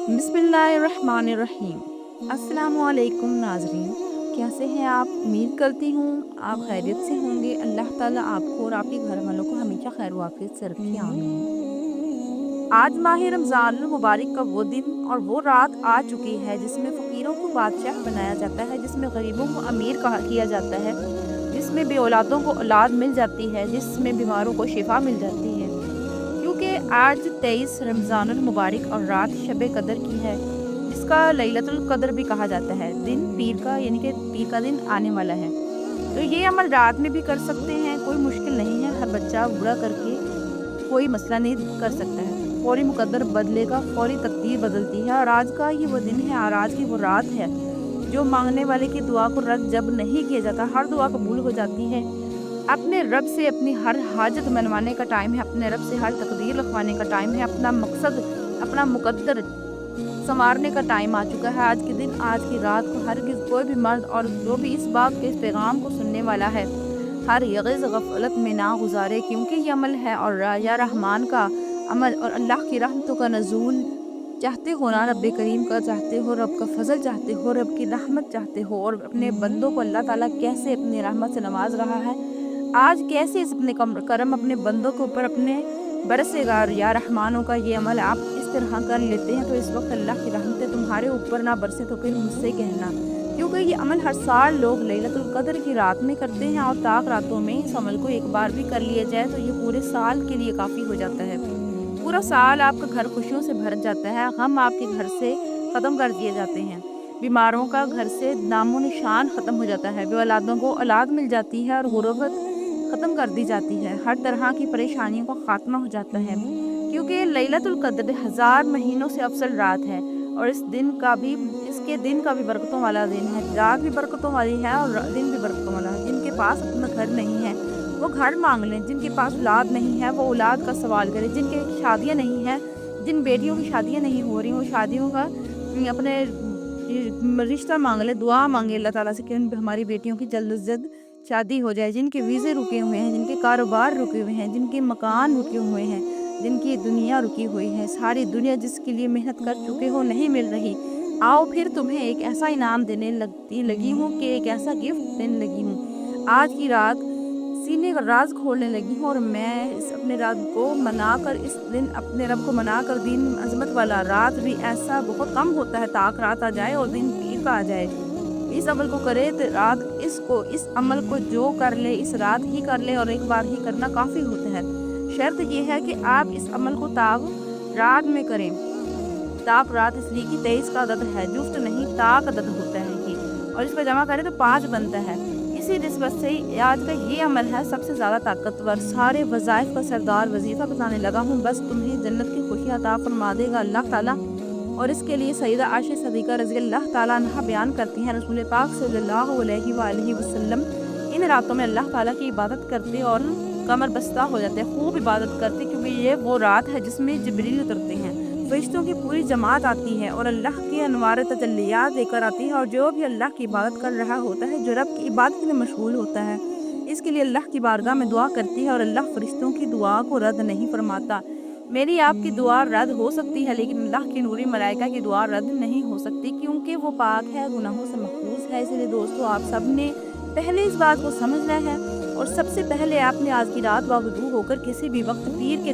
बिस्मिल्लाहिर्रहमानिर्रहीम। अस्सलामुअलैकुम नाज़रीन, कैसे हैं आप? उम्मीद करती हूँ आप खैरियत से होंगे। अल्लाह ताला आपको और आपके घर वालों को हमेशा खैर वाक़ियत से रखे, आमीन। आज माह रमज़ान मुबारक का वो दिन और वो रात आ चुकी है जिसमें फ़कीरों को बादशाह बनाया जाता है, जिसमें गरीबों को अमीर कहा किया जाता है, जिसमें बेऔलादों को औलाद मिल जाती है, जिसमें बीमारों को शिफा मिल जाती है। क्योंकि आज 23 रमज़ानुल मुबारक और रात शब कदर की है, जिसका लैलतुल कदर भी कहा जाता है। दिन पीर का यानी कि पीर का दिन आने वाला है, तो ये अमल रात में भी कर सकते हैं, कोई मुश्किल नहीं है। हर बच्चा बूढ़ा करके कोई मसला नहीं कर सकता है। फौरी मुकद्दर बदलेगा, फौरी तकदीर बदलती है। और आज का ये वो दिन है और आज की वो रात है जो मांगने वाले की दुआ को रद्द जब नहीं किया जाता, हर दुआ कबूल हो जाती है। अपने रब से अपनी हर हाजत मनवाने का टाइम है, अपने रब से हर तकदीर लिखवाने का टाइम है, अपना मकसद, अपना मुकद्दर संवारने का टाइम आ चुका है। आज के दिन, आज की रात को हरगिज़ कोई भी मर्द और जो भी इस बात के इस पैगाम को सुनने वाला है, हर यग़िज़ गफलत में ना गुजारे, क्योंकि ये अमल है और या रहमान का अमल और अल्लाह की रहमतों का नज़ूल चाहते हो ना, रब करीम का चाहते हो, रब का फजल चाहते हो, रब की रहमत चाहते हो, और अपने बंदों को अल्लाह ताला कैसे अपनी रहमत से नवाज रहा है, आज कैसे इस अपने करम अपने बंदों के ऊपर अपने बरसेगा। या रहमानों का ये अमल आप इस तरह कर लेते हैं तो इस वक्त अल्लाह की रहमतें तुम्हारे ऊपर ना बरसे तो फिर मुझसे कहना, क्योंकि ये अमल हर साल लोग लैलतुल कद्र की रात में करते हैं और ताक रातों में इस अमल को एक बार भी कर लिया जाए तो ये पूरे साल के लिए काफ़ी हो जाता है। पूरा साल आपका घर खुशियों से भर जाता है, गम आपके घर से ख़त्म कर दिए जाते हैं, बीमारों का घर से नामो निशान ख़त्म हो जाता है, बेऔलादों को औलाद मिल जाती है और गुर्बत ख़त्म कर दी जाती है, हर तरह की परेशानियों का ख़ात्मा हो जाता है। क्योंकि लैलतुल कद्र 1000 महीनों से अफजल रात है और इसके दिन का भी बरकतों वाला दिन है। रात भी बरकतों वाली है और दिन भी बरकतों वाला है। जिनके पास अपना घर नहीं है वो घर मांग लें, जिनके पास औलाद नहीं है वो औलाद का सवाल करें, जिनके शादियाँ नहीं हैं, जिन बेटियों की शादियाँ नहीं हो रही, वो शादियों का अपने रिश्ता मांग ले, दुआ मांगे अल्लाह ताला से कि हमारी बेटियों की जल्द से जल्द शादी हो जाए। जिनके वीज़े रुके हुए हैं, जिनके कारोबार रुके हुए हैं, जिनके मकान रुके हुए हैं, जिनकी दुनिया रुकी हुई है, सारी दुनिया जिसके लिए मेहनत कर चुके हो नहीं मिल रही, आओ फिर तुम्हें एक ऐसा इनाम देने लगी हूँ कि एक ऐसा गिफ्ट देने लगी हूँ। आज की रात सीने का राज खोलने लगी हूँ और मैं इस अपने रब को मनाकर, इस दिन अपने रब को मनाकर, दिन अज़मत वाला रात भी ऐसा बहुत कम होता है ताक रात आ जाए और दिन पीर का आ जाए। इस अमल को करे तो रात इस अमल को जो कर ले इस रात ही कर ले और एक बार ही करना काफ़ी होता है। शर्त ये है कि आप इस अमल को ताक रात में करें। ताक रात इसलिए कि 23 का अदद है, जुफ्त नहीं ताक अदद होता है कि, और इसको जमा करें तो 5 बनता है। इसी निस्बत से आज का ये अमल है सबसे ज़्यादा ताकतवर। सारे वज़ाइफ का सरदार वजीफ़ा बताने लगा हूँ, बस तुम्हें जन्नत की खुशियाँ अता फरमा देगा अल्लाह ताला। और इसके लिए सईदा आयशा सिद्दीक़ा रज़ी अल्लाह ताला अन्हा बयान करती हैं, रसूल पाक सल्लल्लाहु अलैहि वसल्लम इन रातों में अल्लाह ताला की इबादत करते और कमर बस्ता हो जाते हैं, खूब इबादत करते, क्योंकि ये वो रात है जिसमें जिब्रील उतरते हैं, फरिश्तों की पूरी जमात आती है और अल्लाह की अनवार तजल्लियात देकर आती है। और जो भी अल्लाह की इबादत कर रहा होता है, जो रब की इबादत में मशगूल होता है, इसके लिए अल्लाह की बारगाह में दुआ करती है और अल्लाह फरिश्तों की दुआ को रद्द नहीं फरमाता। मेरी आपकी दुआ रद्द हो सकती है लेकिन अल्लाह की नूरी मलाइका की दुआ रद्द नहीं हो सकती, क्योंकि वो पाक है, गुनाहों से महफूज है। इसलिए दोस्तों, आप सब ने पहले इस बात को समझना है और सबसे पहले आपने आज की रात बावजूद होकर किसी भी वक्त पीर के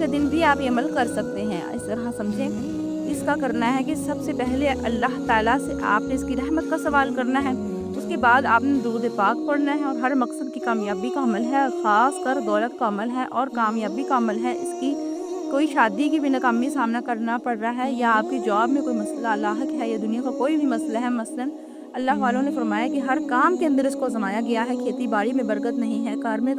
दिन भी आप ये अमल कर सकते हैं। इस तरह समझें, इसका करना है कि सबसे पहले अल्लाह ताला से आपने इसकी रहमत का सवाल करना है, उसके बाद आपने दुरूद पाक पढ़ना है। और हर मकसद की कामयाबी का अमल है, ख़ास कर दौलत का अमल है और कामयाबी का अमल है। इसकी कोई शादी की भी नाकामी सामना करना पड़ रहा है या आपकी जॉब में कोई मसला लाहक है या दुनिया का कोई भी मसला है, मसलन अल्लाह वालों ने फरमाया कि हर काम के अंदर इसको आजमाया गया है, खेती बाड़ी में बरकत नहीं है, कार में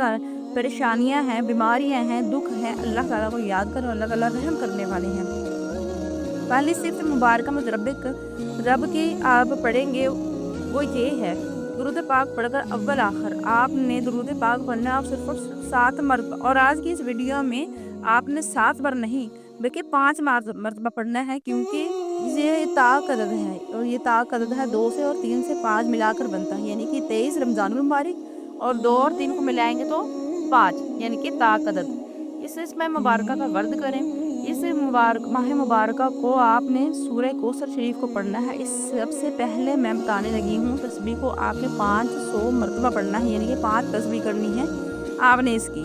परेशानियां हैं, बीमारियां हैं, दुख हैं, अल्लाह ताला को याद करो, अल्लाह ताला रहम करने वाले हैं। पहली सिर्फ मुबारक रब की आप पढ़ेंगे वो ये है, दुरूद पाक पढ़कर अव्वल आखिर आपने दुरूद पाक पढ़ना आप सिर्फ 7 मरतबा, और आज की इस वीडियो में आपने 7 बार नहीं बल्कि 5 मरतबा पढ़ना है, क्योंकि ये ताक अदद है और ये ताक अदद है 2 से और 3 से 5 मिलाकर बनता है, यानी कि 23 रमज़ानुल मुबारक और 2 और 3 को मिलाएंगे तो 5, यानी कि ताक अदद। इसमें मुबारका का वर्द करें, اس माह मुबारका को आपने सूरह कौसर शरीफ को पढ़ना है। इस सबसे पहले मैं बताने लगी हूँ, तस्बीह को आपने 500 मरतबा पढ़ना है, यानी कि 5 तस्बीह करनी है आपने इसकी।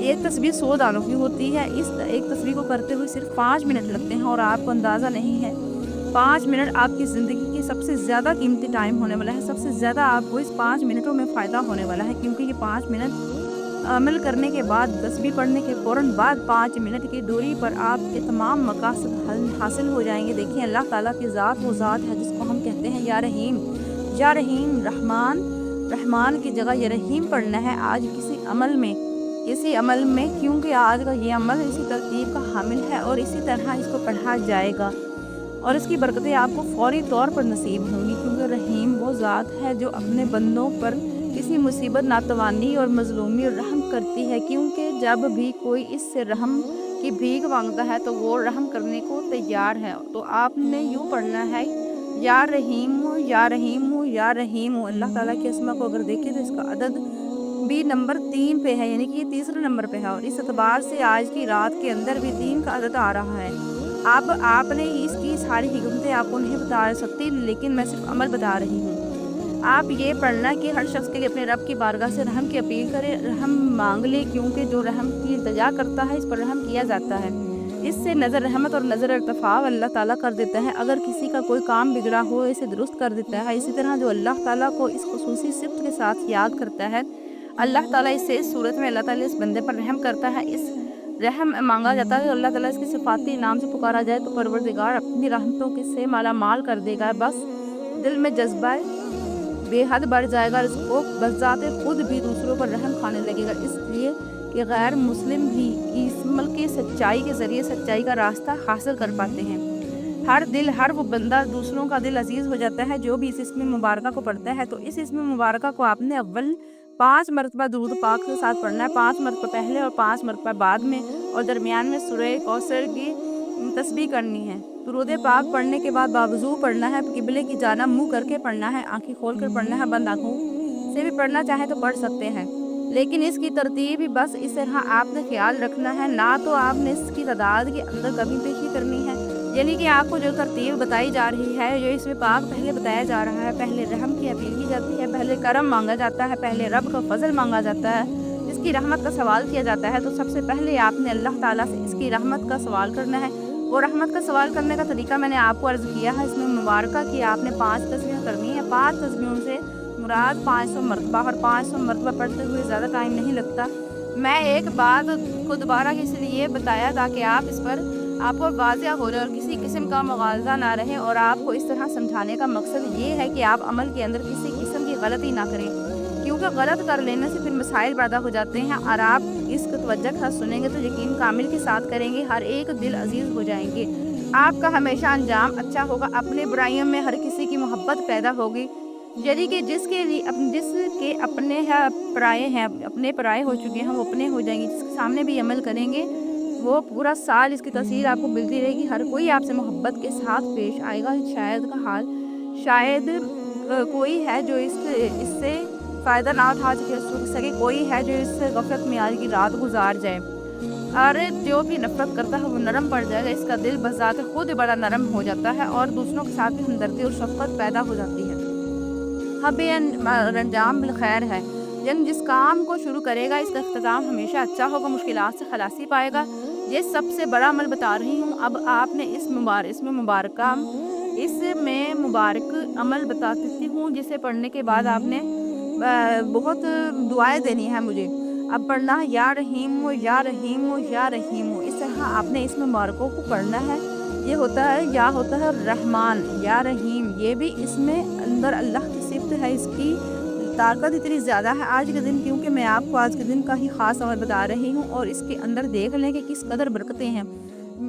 एक तस्बीह 100 दानों की होती है। इस एक तस्बीह को करते हुए सिर्फ 5 मिनट लगते हैं और आपको अंदाज़ा नहीं है 5 मिनट आपकी ज़िंदगी की सबसे ज़्यादा कीमती टाइम होने वाला है। सबसे ज़्यादा आपको इस 5 मिनटों में फ़ायदा होने वाला है, क्योंकि ये 5 मिनट अमल करने के बाद, तस्बीह पढ़ने के फ़ौरन बाद 5 मिनट की दूरी पर आपके तमाम मकासद हासिल हो जाएंगे। देखिए, अल्लाह ताला की ज़ात वो ज़ात है जिसको हम कहते हैं या रहीम। या रहीम, रहमान की जगह या रहीम पढ़ना है आज किसी अमल में, क्योंकि आज का ये अमल इसी तरतीब का हामिल है और इसी तरह इसको पढ़ा जाएगा और इसकी बरकतें आपको फ़ौरी तौर पर नसीब होंगी, क्योंकि रहीम वो ज़ात है जो अपने बंदों पर किसी मुसीबत, नातवानी और मज़लूमी और रहम करती है। क्योंकि जब भी कोई इससे रहम की भीख मांगता है तो वो रहम करने को तैयार है। तो आपने यूँ पढ़ना है, या रहीम हो, या रहीम हो, या रहीम हो। अल्लाह ताला के अस्मा को अगर देखें तो इसका अदद भी नंबर 3 पे है, यानी कि ये तीसरे नंबर पे है और इस एतबार से आज की रात के अंदर भी 3 का अदद आ रहा है। अब आपने इसकी सारी हिकमतें आपको नहीं बता सकती, लेकिन मैं सिर्फ अमल बता रही हूँ। आप ये पढ़ना कि हर शख्स के लिए अपने रब की बारगाह से रहम की अपील करे, रहम मांग ले, क्योंकि जो रहम की इल्तिजा करता है इस पर रहम किया जाता है। इससे नज़र रहमत और नज़र इर्तिफ़ा अल्लाह ताला कर देता है। अगर किसी का कोई काम बिगड़ा हो इसे दुरुस्त कर देता है। इसी तरह जो अल्लाह ताला को इस खुसूसी सिफ़त के साथ याद करता है, अल्लाह ताला इससे इस सूरत में अल्लाह ताला इस बंदे पर रहम करता है। इस रहम मांगा जाता है, अल्लाह ताला इसके सिफाती नाम से पुकारा जाए तो परवरदिगार अपनी रहमतों के से माला माल कर देगा। बस दिल में जज्बा बेहद बढ़ जाएगा, इसको बज़ाते खुद भी दूसरों पर रहम खाने लगेगा। इसलिए कि गैर मुस्लिम भी इस अमल की सच्चाई के ज़रिए सच्चाई का रास्ता हासिल कर पाते हैं। हर वो बंदा दूसरों का दिल अजीज़ हो जाता है जो भी इस इस्म मुबारका को पढ़ता है। तो इस इस्म मुबारका को आपने अव्वल 5 मरतबा दुरूद पाक के साथ पढ़ना है, 5 मरतबा पहले और 5 मरतबा बाद में, और दरमियान में सूरह कौसर की तस्बीह करनी है। दुरूद पाक पढ़ने के बाद बावजू पढ़ना है, किबले की जानिब मुँह करके पढ़ना है, आँखें खोल कर पढ़ना है, बंद आँखों से भी पढ़ना चाहे तो पढ़ सकते हैं, लेकिन इसकी तरतीब ही बस इस तरह आपने ख्याल रखना है। ना तो आपने इसकी तादाद के अंदर कमी पेशी करनी है, यानी कि आपको जो तरतीब बताई जा रही है, जो इसमें पाक पहले बताया जा रहा है, पहले रहम की अपील की जाती है, पहले करम मांगा जाता है, पहले रब का फजल मांगा जाता है, इसकी रहमत का सवाल किया जाता है। तो सबसे पहले आपने अल्लाह ताला से इसकी रहमत का सवाल करना है। और रहमत का सवाल करने का तरीका मैंने आपको अर्ज़ किया है। इसमें मुबारका की आपने 5 तस्बीह करनी है। 5 तस्बीहों से मुराद 500 मरतबा, और 500 मरतबा पढ़ते हुए ज़्यादा टाइम नहीं लगता। मैं एक बात को दोबारा इसलिए बताया ताकि आप इस पर आपको वाज़िया हो रहे और किसी किस्म का मुग़ालज़ा ना रहे, और आपको इस तरह समझाने का मकसद ये है कि आप अमल के अंदर किसी किस्म की गलती ना करें, क्योंकि गलत कर लेने से फिर मसाइल पैदा हो जाते हैं। और आप इसको तवज्जो के साथ सुनेंगे तो यकीन कामिल के साथ करेंगे, हर एक दिल अजीज़ हो जाएंगे, आपका हमेशा अंजाम अच्छा होगा, अपने बुराइयों में हर किसी की मोहब्बत पैदा होगी। यदि कि जिसके अपने पराये हैं, अपने पराये हो चुके हैं, वो अपने हो जाएंगे। जिसके सामने भी अमल करेंगे वो पूरा साल इसकी तस्वीर आपको मिलती रहेगी। हर कोई आपसे मोहब्बत के साथ पेश आएगा। शायद कोई है जो इससे फ़ायदा ना उठा सके, कोई है जो इस गफलत में आज की रात गुजार जाए। और जो भी नफ़रत करता है वो नरम पड़ जाएगा, इसका दिल बज़ाते खुद बड़ा नरम हो जाता है और दूसरों के साथ भी हमदर्दी और शफ़क़त पैदा हो जाती है। हबे अंजाम बिलखैर है, जन जिस काम को शुरू करेगा इसका इख्तिताम हमेशा अच्छा होगा, मुश्किलात से खलासी पाएगा। ये सबसे बड़ा अमल बता रही हूँ। अब आपने इसमें मुबारक अमल बता देती हूँ, जिसे पढ़ने के बाद आपने बहुत दुआएं देनी है मुझे। अब पढ़ना है, या रहीम हो, या रहीम हो, या रहीम हो। इस तरह आपने इसमें मुबारकों को पढ़ना है। ये होता है रहमान, या रहीम, ये भी इसमें अंदर अल्लाह की सिफ़त है। इसकी ताकत इतनी ज़्यादा है आज के दिन, क्योंकि मैं आपको आज के दिन का ही ख़ास अमल बता रही हूँ, और इसके अंदर देख लें कि किस कदर बरकतें हैं।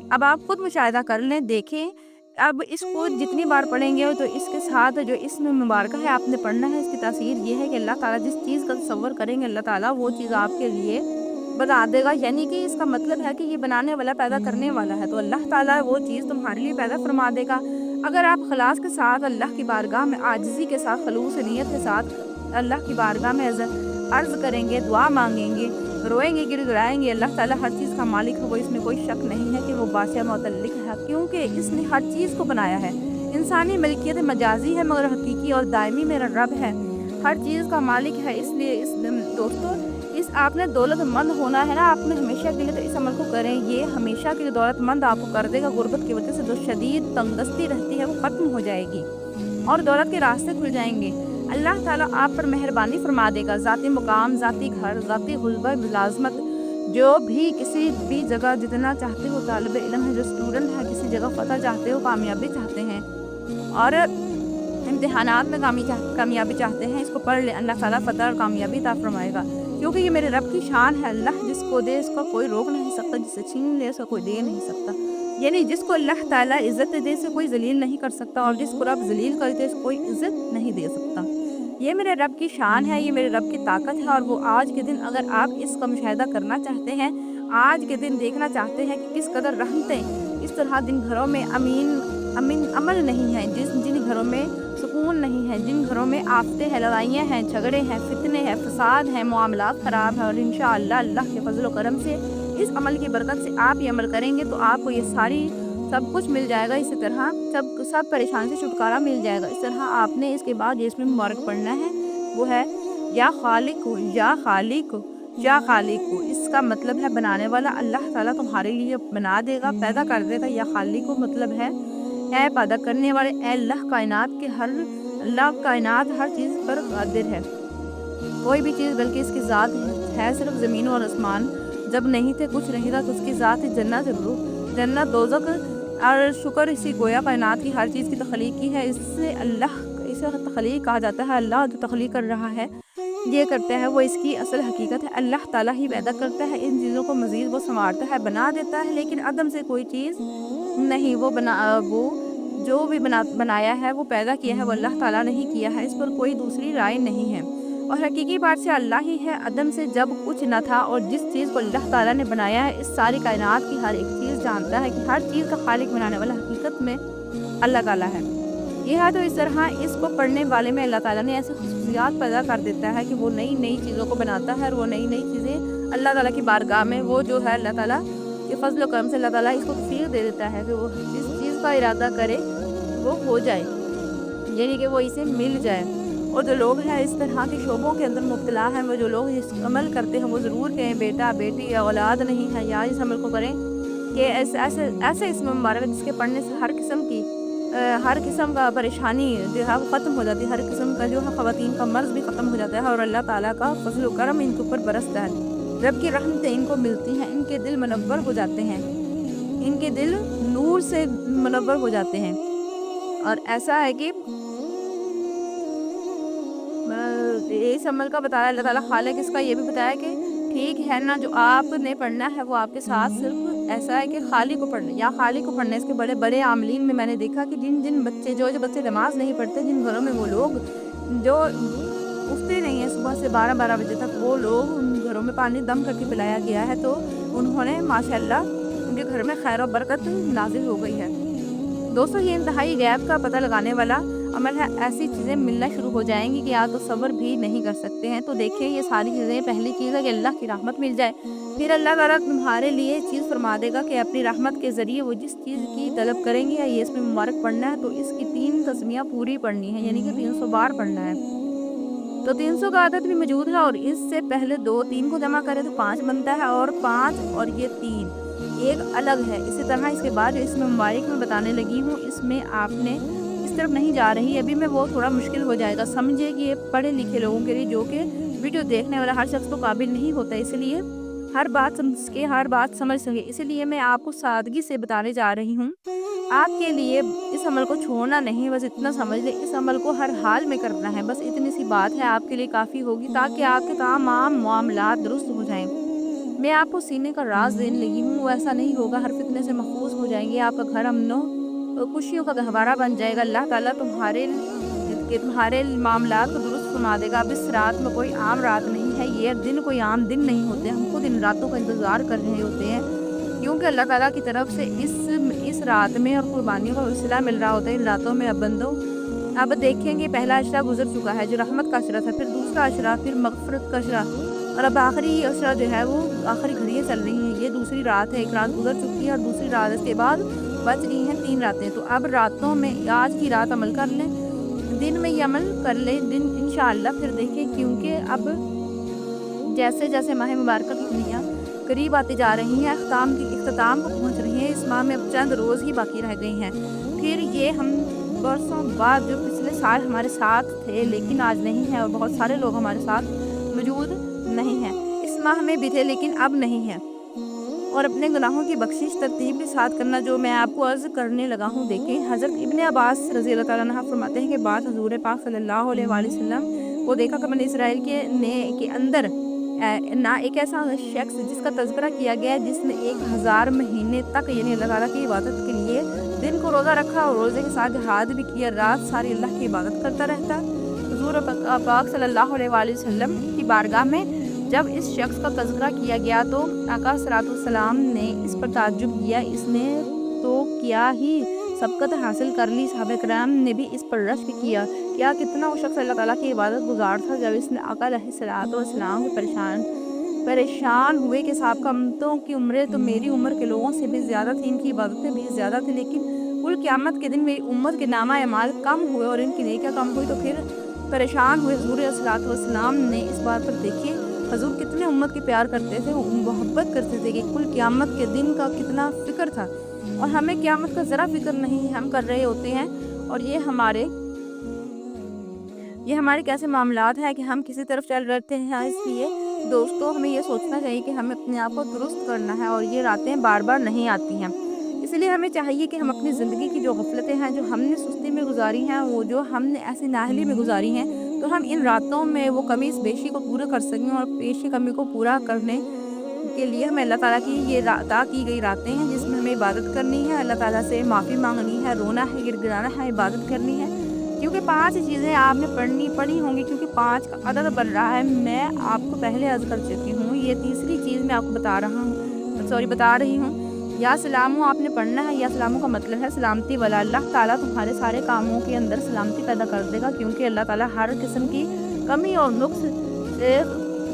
अब आप खुद मुशाहिदा कर लें, देखें। अब इसको जितनी बार पढ़ेंगे तो इसके साथ जो इसमें मुबारक है आपने पढ़ना है, इसकी तासीर ये है कि अल्लाह ताला जिस चीज़ का तसव्वुर करेंगे अल्लाह ताला वो चीज़ आपके लिए बना देगा। यानी कि इसका मतलब है कि ये बनाने वाला पैदा करने वाला है, तो अल्लाह ताला वो चीज़ तुम्हारे लिए पैदा फरमा देगा। अगर आप खलास के साथ अल्लाह की बारगाह में आजिज़ी के साथ, खलूस नीयत के साथ अल्लाह की बारगाह में अर्ज़ करेंगे, दुआ मांगेंगे, रोएंगे, गिड़गिड़ाएंगे। अल्लाह ताला हर चीज़ का मालिक है, वो इसमें कोई शक नहीं है कि वो बादशाह मुतल्लिक है, क्योंकि इसने हर चीज़ को बनाया है। इंसानी मिल्कियत मजाजी है मगर हकीकी और दायमी मेरा रब है, हर चीज़ का मालिक है। इसलिए दोस्तों इस आपने दौलतमंद होना है ना, आपने हमेशा के लिए तो इस अमल को करें, ये हमेशा के लिए दौलतमंद आपको कर देगा। गुर्बत की वजह से जो शदीद तंगदस्ती रहती है वो ख़त्म हो जाएगी और दौलत के रास्ते खुल जाएंगे। अल्लाह ताला आप पर मेहरबानी फरमा देगा। ज़ाती मुकाम, ज़ाती घर, ज़ाती गुल्बा मुलाजमत, जो भी किसी भी जगह जितना चाहते हो, तालिब इल्म है जो स्टूडेंट है, किसी जगह फ़तह चाहते हो, कामयाबी चाहते हैं और इम्तिहानात में कामयाबी चाहते हैं, इसको पढ़ ले, अल्लाह ताला फ़तह और कामयाबी अता फरमाएगा। क्योंकि ये मेरे रब की शान है। अल्लाह जिसको दे उसका कोई रोक नहीं सकता, जिसे छीन ले उसका कोई दे नहीं सकता। यानी जिसको अल्लाह ताला इज़्ज़त दे से कोई जलील नहीं कर सकता और जिसको रब जलील कर दे कोई इज़्ज़त नहीं दे सकता। ये मेरे रब की शान है, ये मेरे रब की ताकत है। और वो आज के दिन अगर आप इसका मुशाहिदा करना चाहते हैं, आज के दिन देखना चाहते हैं कि किस कदर रहमतें इस तरह जिन घरों में अमीन अमल नहीं है, जिन घरों में सुकून नहीं है, जिन घरों में आफतें हैं, लड़ाइयाँ हैं, झगड़े हैं, फितने हैं, फसाद हैं, मामलात ख़राब हैं, और इंशाअल्लाह अल्लाह के फजल व करम से इस अमल की बरकत से आप ये अमल करेंगे तो आपको ये सारी सब कुछ मिल जाएगा। इसी तरह सब परेशानी से छुटकारा मिल जाएगा। इस तरह आपने इसके बाद जिसमें मुबारक पढ़ना है वो है या खालिक हो, या खालिक हो, या खालिक हो। इसका मतलब है बनाने वाला। अल्लाह ताला तुम्हारे लिए बना देगा, पैदा कर देगा। या खालिक हो मतलब है ऐ पैदा करने वाले, ऐ अल्लाह कायनात हर चीज़ पर कादिर है। कोई भी चीज़ बल्कि इसकी ज़ात है। सिर्फ ज़मीन और आसमान जब नहीं थे, कुछ नहीं था, तो उसकी ज़ात है। जन्नत दोज़ख और शुक्र इसी गोया कायनात की हर चीज़ की तख्लीक की है। इसे तख्लीक कहा जाता है। अल्लाह जो तख्लीक कर रहा है, ये करता है, वो इसकी असल हकीकत है। अल्लाह ताला ही पैदा करता है इन चीज़ों को, मज़ीद वो संवारता है, बना देता है, लेकिन अदम से कोई चीज़ नहीं। वो जो भी बनाया है, वो पैदा किया है, वो अल्लाह ताला ने ही किया है। इस पर कोई दूसरी राय नहीं है। और हकीकी बात से अल्लाह ही है। अदम से जब कुछ न था और जिस चीज़ को अल्लाह ताला ने बनाया है, इस सारी कायनात की हर एक चीज़ जानता है कि हर चीज़ का खालिक बनाने वाला हकीकत में अल्लाह ताला है। यह है तो इस तरह इसको पढ़ने वाले में अल्लाह ताला ने ऐसे खुसूसियात पैदा कर देता है कि वो नई नई चीज़ों को बनाता है और वो नई नई चीज़ें अल्लाह ताला की बारगाह में वो जो है अल्लाह ताला के फजल व करम से अल्लाह ताला इसको तौफीक दे देता है कि वो जिस चीज़ का इरादा करे वो हो जाए, यानी कि वो इसे मिल जाए। और जो लोग हैं इस तरह के शोबों के अंदर मुब्तला हैं, वो जो लोग इस अमल करते हैं, वो ज़रूर कहें बेटा बेटी या औलाद नहीं है, या इस अमल को करें कि ऐसे इसमें मुबारक जिसके पढ़ने से हर किस्म का परेशानी जो है वो ख़त्म हो जाती है। हर किस्म का जो है ख़वातीन का मर्ज़ भी ख़त्म हो जाता है और अल्लाह ताला का फज़ल व करम इनके ऊपर बरसता है। रब की रहमतें इनको मिलती हैं, इनके दिल मुनव्वर हो जाते हैं, इनके दिल नूर से मुनव्वर हो जाते हैं। और ऐसा है कि इस अमल का बताया अल्लाह ताला खालिक, इसका ये भी बताया कि ठीक है ना, जो आपने पढ़ना है वो आपके साथ सिर्फ ऐसा है कि खालिक को पढ़ना या खालिक को पढ़ना। इसके बड़े बड़े आमलीन में मैंने देखा कि जिन बच्चे जो बच्चे नमाज नहीं पढ़ते, जिन घरों में वो लोग जो उठते नहीं हैं सुबह से 12 बजे तक, वो लोग उन घरों में पानी दम करके पिलाया गया है, तो उन्होंने माशाल्लाह उनके घर में खैर और बरकत नाजिल हो गई है। दोस्तों ये इंतहाई गैब का पता लगाने वाला अमल है। ऐसी चीज़ें मिलना शुरू हो जाएंगी कि आप तो सब्र भी नहीं कर सकते हैं। तो देखिए ये सारी चीज़ें, पहली चीज़ है कि अल्लाह की रहमत मिल जाए, फिर अल्लाह ताला तुम्हारे लिए चीज़ फरमा देगा कि अपनी रहमत के ज़रिए वो जिस चीज़ की तलब करेंगे या ये इसमें मुबारक पढ़ना है तो इसकी 3 तस्मियाँ पूरी पढ़नी है, यानी कि 300 बार पढ़ना है। तो 300 का आदत भी मौजूद है और इससे पहले 2-3 को जमा करें तो 5 बनता है और 5 और ये 3 एक अलग है। इसी तरह इसके बाद जो इसमें मुबारक में बताने लगी हूँ, इसमें आपने इस तरफ नहीं जा रही अभी मैं, वो थोड़ा मुश्किल हो जाएगा। समझिए कि ये पढ़े लिखे लोगों के लिए, जो कि वीडियो देखने वाला हर शख्स तो काबिल नहीं होता, इसलिए हर बात समझ सके, इसलिए मैं आपको सादगी से बताने जा रही हूँ। आपके लिए इस अमल को छोड़ना नहीं, बस इतना समझ ले इस अमल को हर हाल में करना है। बस इतनी सी बात है आपके लिए काफ़ी होगी ताकि आपके तमाम मामलात दुरुस्त हो जाएं। मैं आपको सीने का राज देने लगी हूँ, वो ऐसा नहीं होगा, हर फितने से महफूज हो जाएंगे, आपका घर अमनो खुशियों का गहवारा बन जाएगा। अल्लाह ताला तुम्हारे मामलात को दुरुस्त फरमा देगा। अब इस रात में कोई आम रात नहीं है, ये दिन कोई आम दिन नहीं होते, हम खुद इन रातों का इंतज़ार कर रहे होते हैं, क्योंकि अल्लाह ताला की तरफ से इस रात में और कुर्बानियों का वसीला मिल रहा होता है इन रातों में। अब बंदो अब देखेंगे पहला अशरा गुजर चुका है जो रहमत का अशरा था, फिर दूसरा अशरा, फिर मगफरत का अशरा, اور اب آخری عشرہ جو ہے وہ آخری گھڑیاں چل رہی ہیں. یہ دوسری رات ہے, ایک رات گزر چکی ہے اور دوسری رات اس کے بعد بچ گئی ہیں 3 راتیں. تو اب راتوں میں آج کی رات عمل کر لیں, دن میں یہ عمل کر لیں, دن انشاءاللہ پھر دیکھیں, کیونکہ اب جیسے جیسے ماہ مبارکہ کی گھڑیاں قریب آتی جا رہی ہیں, اختتام کو پہنچ رہی ہیں, اس ماہ میں اب چند روز ہی باقی رہ گئی ہیں. پھر یہ ہم برسوں بعد جو پچھلے سال ہمارے ساتھ تھے لیکن آج نہیں ہیں, اور بہت سارے لوگ ہمارے ساتھ موجود نہیں ہیں, اس ماہ میں بھی تھے لیکن اب نہیں ہیں, اور اپنے گناہوں کی بخشش ترتیب کے ساتھ کرنا جو میں آپ کو عرض کرنے لگا ہوں. دیکھیں حضرت ابن عباس رضی اللہ تعالیٰ عنہ فرماتے ہیں کہ بعد حضور پاک صلی اللہ علیہ وآلہ وسلم کو دیکھا کہ بنی اسرائیل کے اندر نہ ایک ایسا شخص جس کا تذکرہ کیا گیا ہے جس نے 1000 مہینے تک یعنی اللہ تعالیٰ کی عبادت کے لیے دن کو روزہ رکھا اور روزے کے ساتھ جہاد بھی کیا, رات ساری اللہ کی عبادت کرتا رہتا. حضور پاک صلی اللہ علیہ وآلہ وسلم کی بارگاہ میں جب اس شخص کا تذکرہ کیا گیا تو آقا صلی اللہ علیہ وسلم نے اس پر تعجب کیا, اس نے تو کیا ہی سبقت حاصل کر لی. صحابہ کرام نے بھی اس پر رشک کیا, کیا کتنا وہ شخص اللہ تعالیٰ کی عبادت گزار تھا. جب اس نے آقا علیہ الصلوۃ والسلام پریشان ہوئے کہ صاحب کا امتوں کی عمریں تو میری عمر کے لوگوں سے بھی زیادہ تھی, ان کی عبادتیں بھی زیادہ تھی, لیکن کل قیامت کے دن میری امت کے نامہ اعمال کم ہوئے اور ان کی نیکیاں کم ہوئی, تو پھر پریشان ہوئے. حضور صلی اللہ علیہ وسلم نے اس بات پر دیکھیے حضور کتنے امت کے پیار کرتے تھے, محبت کرتے تھے, کہ کل قیامت کے دن کا کتنا فکر تھا, اور ہمیں قیامت کا ذرا فکر نہیں, ہم کر رہے ہوتے ہیں. اور یہ ہمارے کیسے معاملات ہیں کہ ہم کسی طرف چل رہتے ہیں. اس لیے دوستو ہمیں یہ سوچنا چاہیے کہ ہمیں اپنے آپ کو درست کرنا ہے, اور یہ راتیں بار بار نہیں آتی ہیں. اس لیے ہمیں چاہیے کہ ہم اپنی زندگی کی جو غفلتیں ہیں, جو ہم نے سستی میں گزاری ہیں, وہ جو ہم نے ایسی نااہلی میں گزاری ہیں, تو ہم ان راتوں میں وہ کمی اس بیشی کو پورا کر سکیں, اور پیشی کمی کو پورا کرنے کے لیے ہمیں اللہ تعالیٰ کی یہ عطا کی گئی راتیں ہیں جس میں ہمیں عبادت کرنی ہے, اللہ تعالیٰ سے معافی مانگنی ہے, رونا ہے, گڑگڑانا ہے, عبادت کرنی ہے. کیونکہ 5 چیزیں آپ نے پڑھی ہوں گی, کیونکہ 5 کا عدد بن رہا ہے. میں آپ کو پہلے عرض کر چکی ہوں, یہ تیسری چیز میں آپ کو بتا رہی ہوں. یا سلامو آپ نے پڑھنا ہے. یا سلامو کا مطلب ہے سلامتی والا. اللہ تعالیٰ تمہارے سارے کاموں کے اندر سلامتی پیدا کر دے گا, کیونکہ اللہ تعالیٰ ہر قسم کی کمی اور نقص سے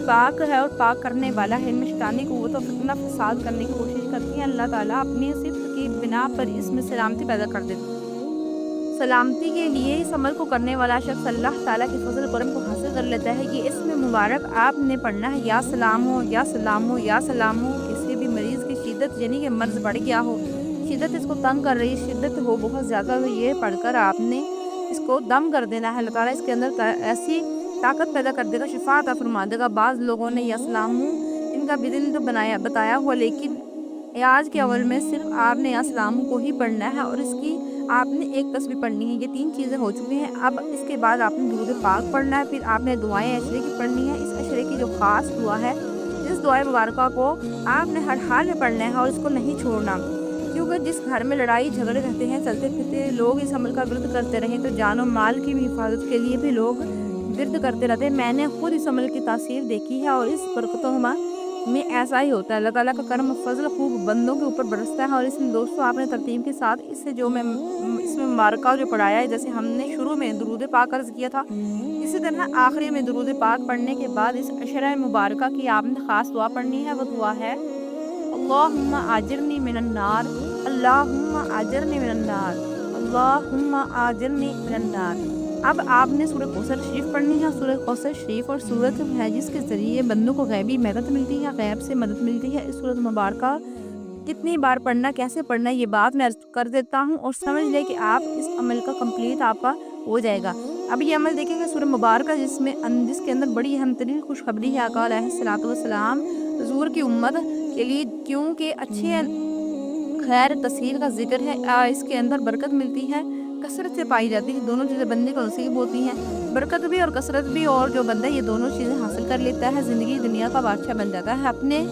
پاک ہے اور پاک کرنے والا ہے. ان میں شیطانی قوت اور فتنہ فساد کرنے کی کوشش کرتی ہے, اللہ تعالیٰ اپنی صفت کی بنا پر اس میں سلامتی پیدا کر دیتا ہے. سلامتی کے لیے اس عمل کو کرنے والا شخص اللہ تعالیٰ کے فضل کرم کو حاصل کر لیتا ہے. یہ اسم مبارک آپ نے پڑھنا ہے, یا سلامو یا سلامو یا سلامو. کسی بھی مریض کی شدت یعنی کہ مرض بڑھ گیا ہو, شدت اس کو تنگ کر رہی, شدت ہو بہت زیادہ, تو یہ پڑھ کر آپ نے اس کو دم کر دینا ہے. اللہ تعالیٰ اس کے اندر ایسی طاقت پیدا کر دے گا, شفا عطا فرما دے گا. بعض لوگوں نے یا سلامو ان کا بدل تو بتایا ہوا, لیکن آج کے اول میں صرف آپ نے یا سلامو کو ہی پڑھنا ہے, اور اس کی آپ نے ایک تسبیح پڑھنی ہے. یہ 3 چیزیں ہو چکی ہیں. اب اس کے بعد آپ نے درود پاک پڑھنا ہے, پھر آپ نے دعائیں عشرے کی پڑھنی ہے. اس عشرے کی جو خاص دعا ہے, اس دعائے مبارکہ کو آپ نے ہر حال میں پڑھنا ہے اور اس کو نہیں چھوڑنا, کیونکہ جس گھر میں لڑائی جھگڑے رہتے ہیں, چلتے پھرتے لوگ اس عمل کا ورد کرتے رہیں, تو جان و مال کی بھی حفاظت کے لیے بھی لوگ ورد کرتے رہتے ہیں. میں نے خود اس عمل کی تاثیر دیکھی ہے, اور اس برکتوں میں ایسا ہی ہوتا ہے. اللہ تعالیٰ کا کرم و فضل خوب بندوں کے اوپر برستا ہے. اور اس میں دوستوں آپ نے ترتیب کے ساتھ اس میں مبارکہ جو پڑھایا ہے, جیسے ہم نے شروع میں درود پاک عرض کیا تھا, اسی طرح آخری میں درود پاک پڑھنے کے بعد اس عشرہ مبارکہ کی آپ نے خاص دعا پڑھنی ہے. وہ دعا ہے اللہم آجرنی من النار, اللہم آجرنی من النار, اللہم آجرنی من النار. اب آپ نے سورہ کوثر شریف پڑھنی ہے. سورہ کوثر شریف اور سورت ہے جس کے ذریعے بندوں کو غیبی مدد ملتی ہے, غیب سے مدد ملتی ہے. اس سورت مبارکہ کتنی بار پڑھنا, کیسے پڑھنا, یہ بات میں کر دیتا ہوں, اور سمجھ لے کہ آپ اس عمل کا کمپلیٹ آپ کا ہو جائے گا. اب یہ عمل دیکھیں گے سورہ مبارکہ جس کے اندر بڑی اہم ترین خوشخبری ہے آقا علیہ الصلوۃ والسلام حضور کی امت کے لیے, کیونکہ اچھے خیر تسہیل کا ذکر ہے. اس کے اندر برکت ملتی ہے, کثرت سے پائی جاتی ہے. دونوں چیزیں بندے کو نصیب ہوتی ہیں, برکت بھی اور کثرت بھی, اور جو بندہ یہ دونوں چیزیں حاصل کر لیتا ہے, زندگی دنیا کا بادشاہ بن جاتا ہے. اپنے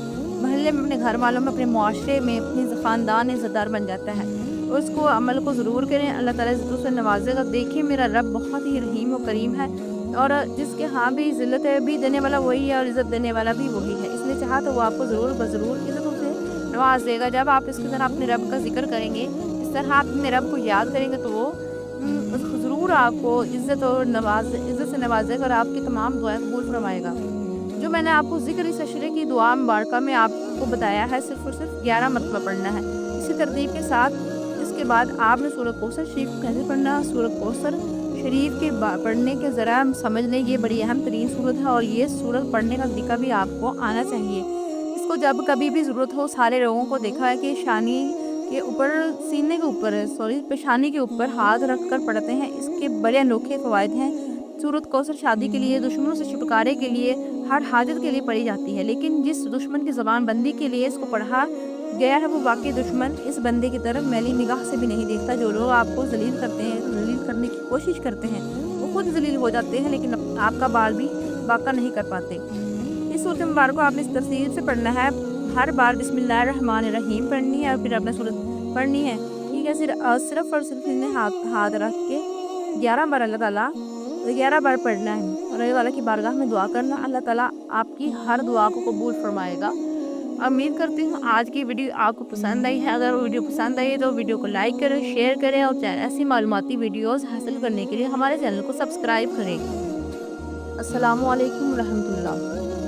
محلے میں, اپنے گھر والوں میں, اپنے معاشرے میں, اپنی خاندان عزت دار بن جاتا ہے. اس کو عمل کو ضرور کریں, اللہ تعالیٰ عزتوں سے نوازے گا. دیکھیں میرا رب بہت ہی رحیم و کریم ہے, اور جس کے ہاں بھی ذلت بھی دینے والا وہی ہے, اور عزت دینے والا بھی وہی ہے. اس نے چاہا تو وہ آپ کو ضرور عزتوں سے نواز دے گا. جب آپ اس کی طرح اپنے رب کا ذکر کریں گے, اس طرح آپ اپنے رب کو یاد کریں گے, تو وہ ضرور آپ کو عزت سے نوازے گا, اور آپ کی تمام دعائیں قبول فرمائے گا. जो मैंने आपको ज़िक्र सशरे की दुआ मुबारका में आपको बताया है, सिर्फ़ और सिर्फ 11 मरतबा पढ़ना है। इसी तरतीब के साथ इसके बाद आपने सूरत कौसर शरीफ कैसे पढ़ना है, सूरत कौसर शरीफ के पढ़ने के ज़रा हम समझ लें, ये बड़ी अहम तरीन सूरत है और ये सूरत पढ़ने का तरीका भी आपको आना चाहिए। इसको जब कभी भी ज़रूरत हो, सारे लोगों को देखा है कि शानी के ऊपर, सीने के ऊपर, पेशानी के ऊपर हाथ रख कर पढ़ते हैं। इसके बड़े अनोखे फ़वाइद हैं। सूरत कौसर शादी के लिए, दुश्मनों से छुटकारे के लिए, हर हाजत के लिए पढ़ी जाती है, लेकिन जिस दुश्मन की ज़बान बंदी के लिए इसको पढ़ा गया है वो वाकई दुश्मन इस बंदे की तरफ मैली निगाह से भी नहीं देखता। जो लोग आपको ज़लील करते हैं, ज़लील करने की कोशिश करते हैं, वो खुद ज़लील हो जाते हैं, लेकिन आपका बाल भी बाका नहीं कर पाते। इस सूरत मुबारक को आपने इस तरतीब से पढ़ना है। हर बार बिस्मिल्लाहिर्रहमानिर्रहीम पढ़नी है और फिर अपना सूरत पढ़नी है, ठीक है। सिर्फ और सिर्फ इन्हें हाथ रख के 11 बार अल्लाह ताला 11 बार पढ़ना है और अल्लाह ताला की बारगाह में दुआ करना। अल्लाह ताला आपकी हर दुआ को कबूल फरमाएगा। उम्मीद करती हूँ आज की वीडियो आपको पसंद आई है। अगर वीडियो पसंद आई है तो वीडियो को लाइक करें, शेयर करें और ऐसी मालूमाती वीडियोस हासिल करने के लिए हमारे चैनल को सब्सक्राइब करें। अस्सलामु अलैकुम रहमतुल्लाह।